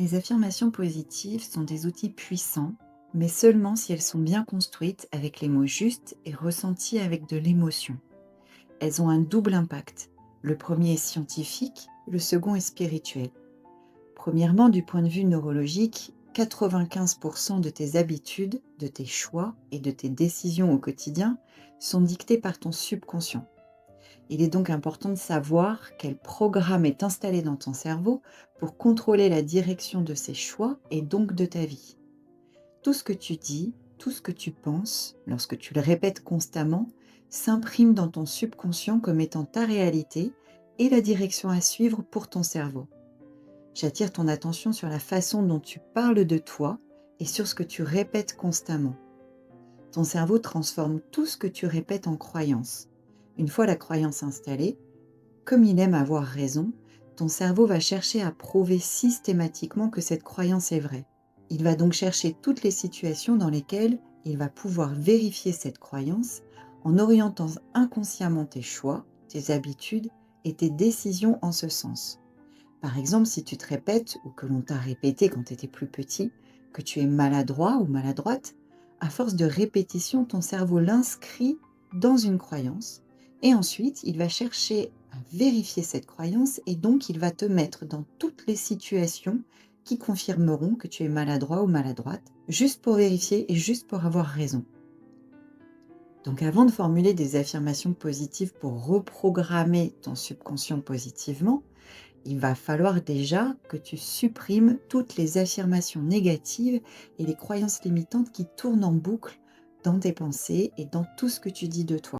Les affirmations positives sont des outils puissants, mais seulement si elles sont bien construites avec les mots justes et ressenties avec de l'émotion. Elles ont un double impact. Le premier est scientifique, le second est spirituel. Premièrement, du point de vue neurologique, 95% de tes habitudes, de tes choix et de tes décisions au quotidien sont dictées par ton subconscient. Il est donc important de savoir quel programme est installé dans ton cerveau pour contrôler la direction de ces choix et donc de ta vie. Tout ce que tu dis, tout ce que tu penses, lorsque tu le répètes constamment, s'imprime dans ton subconscient comme étant ta réalité et la direction à suivre pour ton cerveau. J'attire ton attention sur la façon dont tu parles de toi et sur ce que tu répètes constamment. Ton cerveau transforme tout ce que tu répètes en croyance. Une fois la croyance installée, comme il aime avoir raison, ton cerveau va chercher à prouver systématiquement que cette croyance est vraie. Il va donc chercher toutes les situations dans lesquelles il va pouvoir vérifier cette croyance en orientant inconsciemment tes choix, tes habitudes et tes décisions en ce sens. Par exemple, si tu te répètes, ou que l'on t'a répété quand tu étais plus petit, que tu es maladroit ou maladroite, à force de répétition, ton cerveau l'inscrit dans une croyance et ensuite il va chercher à vérifier cette croyance et donc il va te mettre dans toutes les situations qui confirmeront que tu es maladroit ou maladroite, juste pour vérifier et juste pour avoir raison. Donc avant de formuler des affirmations positives pour reprogrammer ton subconscient positivement, il va falloir déjà que tu supprimes toutes les affirmations négatives et les croyances limitantes qui tournent en boucle dans tes pensées et dans tout ce que tu dis de toi.